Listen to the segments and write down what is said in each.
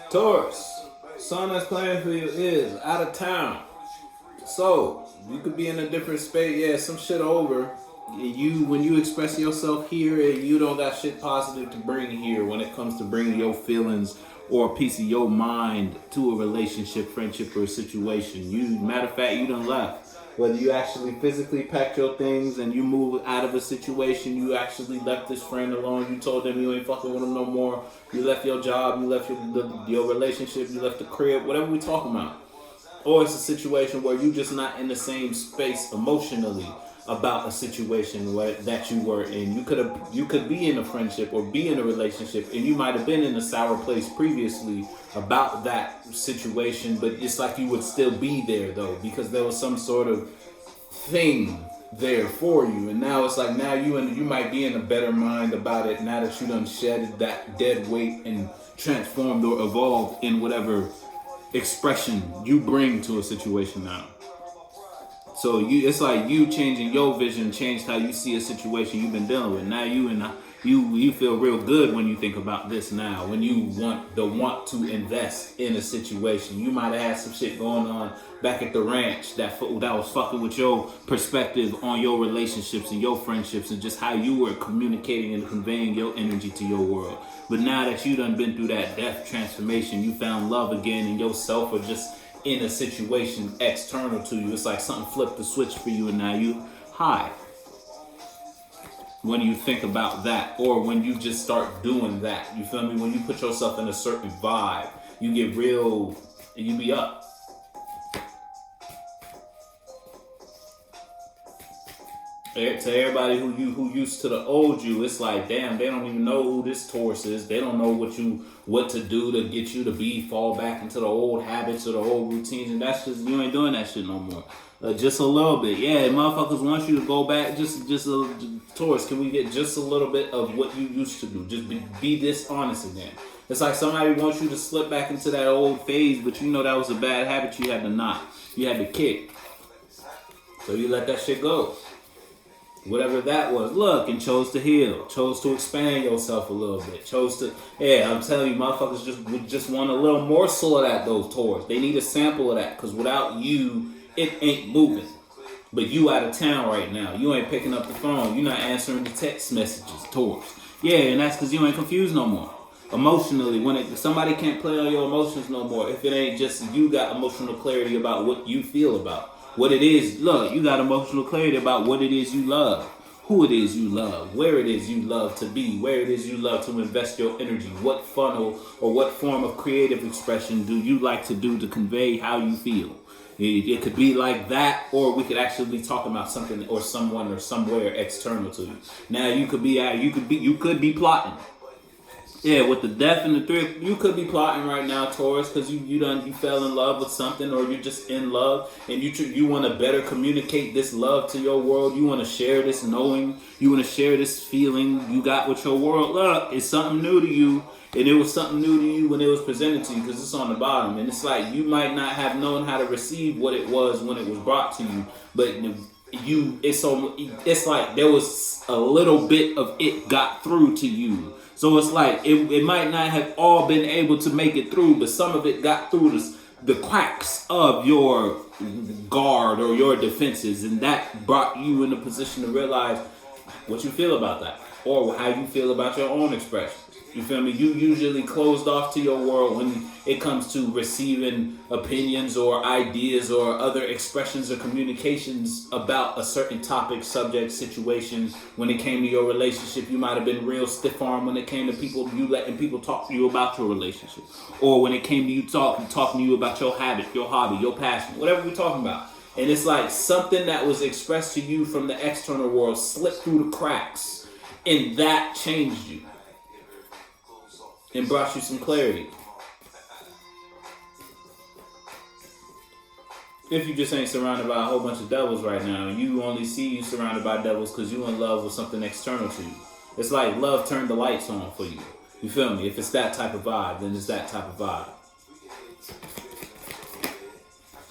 Taurus, sun that's playing for you is out of town. So you could be in a different space. Yeah, some shit over. When you express yourself here, you don't got shit positive to bring here when it comes to bringing your feelings or a piece of your mind to a relationship, friendship, or a situation. Matter of fact, you done left. Whether you actually physically packed your things and you moved out of a situation, you actually left this friend alone, you told them you ain't fucking with them no more, you left your job, you left your relationship, you left the crib, whatever we talking about. Or it's a situation where you just not in the same space emotionally about a situation that you were in. You could be in a friendship or be in a relationship, and you might have been in a sour place previously about that situation, but it's like you would still be there though, because there was some sort of thing there for you. And now it's like now you might be in a better mind about it now that you done shedded that dead weight and transformed or evolved in whatever expression you bring to a situation now. So it's like you changing your vision changed how you see a situation you've been dealing with. Now you feel real good when you think about this now. When you want to invest in a situation, you might have had some shit going on back at the ranch that was fucking with your perspective on your relationships and your friendships and just how you were communicating and conveying your energy to your world. But now that you done been through that death transformation, you found love again in yourself or just in a situation external to you. It's like something flipped the switch for you and now you high. When you think about that or when you just start doing that, you feel me? When you put yourself in a certain vibe, you get real, you be up. To everybody who used to the old you, it's like, damn, they don't even know who this Taurus is. They don't know what to do to get you to fall back into the old habits or the old routines, and that's just, you ain't doing that shit no more. Just a little bit, yeah. Motherfuckers want you to go back. Taurus, can we get just a little bit of what you used to do? Just be dishonest again. It's like somebody wants you to slip back into that old phase, but you know that was a bad habit you had to knock. You had to kick. So you let that shit go. Whatever that was, look, and chose to heal, chose to expand yourself a little bit, I'm telling you, motherfuckers just want a little morsel of that, those Taurus. They need a sample of that, because without you, it ain't moving. But you out of town right now. You ain't picking up the phone. You're not answering the text messages, Taurus. Yeah, and that's because you ain't confused no more. Emotionally, somebody can't play on your emotions no more if it ain't just you got emotional clarity about what you feel about. What it is, look, you got emotional clarity about what it is you love, who it is you love, where it is you love to be, where it is you love to invest your energy, what funnel or what form of creative expression do you like to do to convey how you feel. It could be like that, or we could actually be talking about something or someone or somewhere external to you. Now you could be plotting. Yeah, with the death and the three, you could be plotting right now, Taurus, because you fell in love with something, or you're just in love, and you want to better communicate this love to your world. You want to share this knowing, you want to share this feeling you got with your world. Look, it's something new to you, and it was something new to you when it was presented to you, because it's on the bottom, and it's like you might not have known how to receive what it was when it was brought to you, but it's like there was a little bit of it got through to you. So it's like it might not have all been able to make it through, but some of it got through the cracks of your guard or your defenses, and that brought you in a position to realize what you feel about that or how you feel about your own expressions. You feel me? You usually closed off to your world when it comes to receiving opinions or ideas or other expressions or communications about a certain topic, subject, situation. When it came to your relationship, you might have been real stiff-armed when it came to you letting people talk to you about your relationship. Or when it came to you talking to you about your habit, your hobby, your passion, whatever we're talking about. And it's like something that was expressed to you from the external world slipped through the cracks, and that changed you and brought you some clarity. If you just ain't surrounded by a whole bunch of devils right now, you only see you surrounded by devils because you in love with something external to you. It's like love turned the lights on for you. You feel me? If it's that type of vibe, then it's that type of vibe.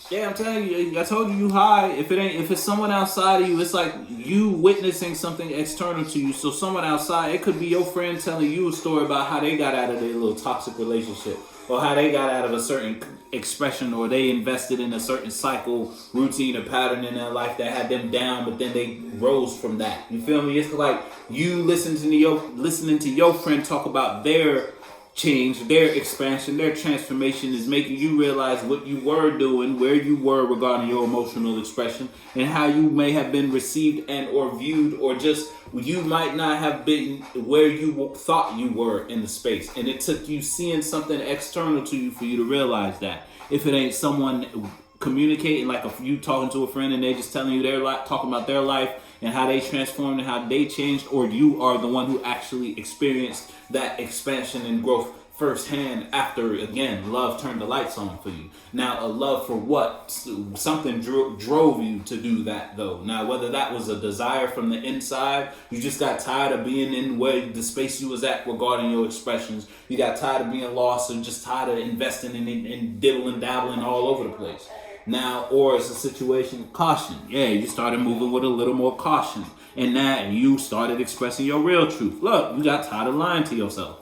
Yeah, I'm telling you, I told you high. If it's someone outside of you, it's like you witnessing something external to you. So someone outside, it could be your friend telling you a story about how they got out of their little toxic relationship. or how they got out of a certain expression, or they invested in a certain cycle, routine, or pattern in their life that had them down, but then they rose from that. You feel me? It's like you listening to your friend talk about their change, their expansion, their transformation is making you realize what you were doing, where you were regarding your emotional expression, and how you may have been received and or viewed, or just you might not have been where you thought you were in the space. And it took you seeing something external to you for you to realize that. If it ain't someone communicating, like you talking to a friend and they just telling you their life, talking about their life and how they transformed and how they changed, or you are the one who actually experienced that expansion and growth firsthand after, again, love turned the lights on for you. Now, a love for what? Something drove you to do that, though. Now, whether that was a desire from the inside, you just got tired of being in where the space you was at regarding your expressions. You got tired of being lost and just tired of investing and dibbling, dabbling all over the place. Now, or it's a situation of caution. Yeah, you started moving with a little more caution. And now you started expressing your real truth. Look, you got tired of lying to yourself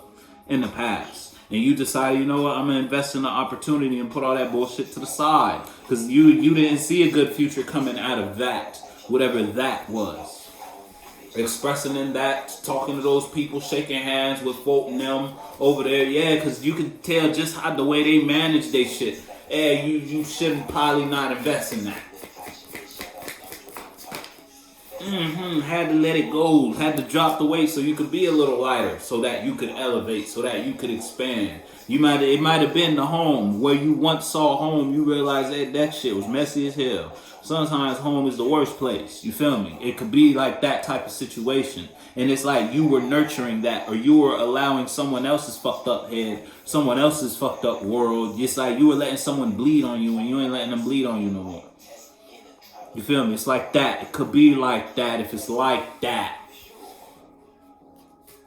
in the past. And you decided, you know what, I'm going to invest in the opportunity and put all that bullshit to the side. Because you didn't see a good future coming out of that, whatever that was. Expressing in that, talking to those people, shaking hands with folk and them over there. Yeah, because you can tell just how the way they manage their shit. Yeah, you shouldn't probably not invest in that. Had to let it go. Had to drop the weight so you could be a little lighter, so that you could elevate, so that you could expand. It might have been the home where you once saw home. You realize that shit was messy as hell. Sometimes home is the worst place. You feel me? It could be like that type of situation, and it's like you were nurturing that, or you were allowing someone else's fucked up head, someone else's fucked up world. It's like you were letting someone bleed on you, and you ain't letting them bleed on you no more. You feel me? It's like that. It could be like that if it's like that.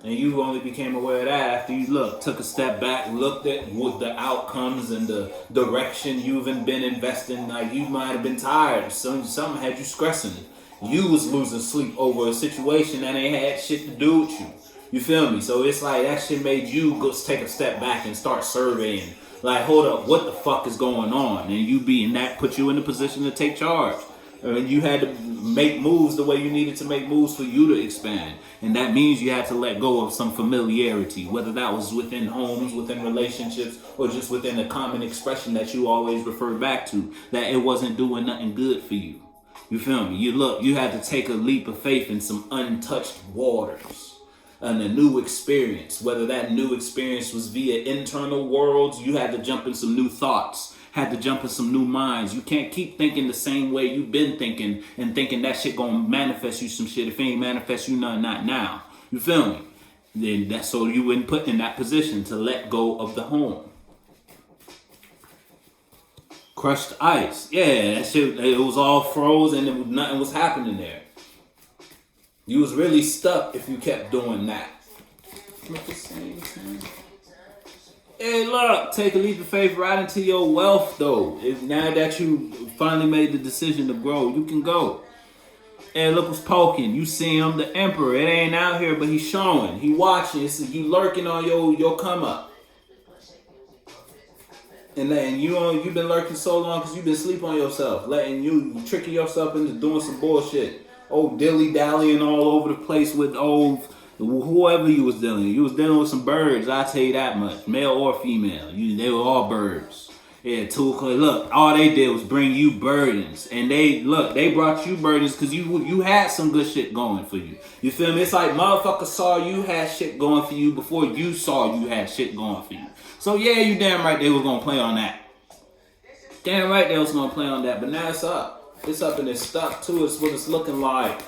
And you only became aware of that after you took a step back, looked at what the outcomes and the direction you've been investing. Like, you might have been tired. Something had you stressing. You was losing sleep over a situation that ain't had shit to do with you. You feel me? So it's like that shit made you go take a step back and start surveying. Like, hold up, what the fuck is going on? And you being that put you in a position to take charge. And you had to make moves the way you needed to make moves for you to expand. And that means you had to let go of some familiarity, whether that was within homes, within relationships, or just within a common expression that you always refer back to, that it wasn't doing nothing good for you. You feel me? You had to take a leap of faith in some untouched waters and a new experience. Whether that new experience was via internal worlds, you had to jump in some new thoughts. Had to jump in some new minds. You can't keep thinking the same way you've been thinking and thinking that shit gonna manifest you some shit if it ain't manifest you nothing, not now. You feel me? Then that's so you wouldn't put in that position to let go of the home. Crushed ice. Yeah, that shit, it was all froze and nothing was happening there. You was really stuck if you kept doing that. At the same time. Hey, look, take a leap of faith right into your wealth, though. Now that you finally made the decision to grow, you can go. Hey, look what's poking. You see him, the emperor. It ain't out here, but he's showing. He watching. It's you lurking on your come up. And you've been lurking so long because you've been sleep on yourself, letting you tricking yourself into doing some bullshit. Dilly-dallying all over the place with whoever you was dealing with some birds. I tell you that much, male or female. They were all birds. Yeah, look, all they did was bring you burdens, and they brought you burdens because you had some good shit going for you. You feel me? It's like motherfuckers saw you had shit going for you before you saw you had shit going for you. So yeah, you damn right they was gonna play on that. Damn right they was gonna play on that. But now it's up. It's up and it's stuck too. It's what it's looking like.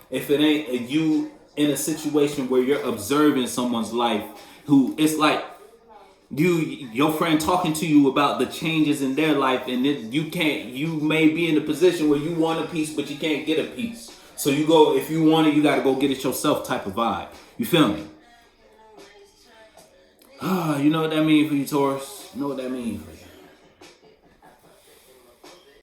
If it ain't you in a situation where you're observing someone's life, who it's like your friend talking to you about the changes in their life, and you may be in a position where you want a piece, but you can't get a piece. So you go, if you want it, you got to go get it yourself type of vibe. You feel me? You know what that means for you, Taurus? You know what that means for you?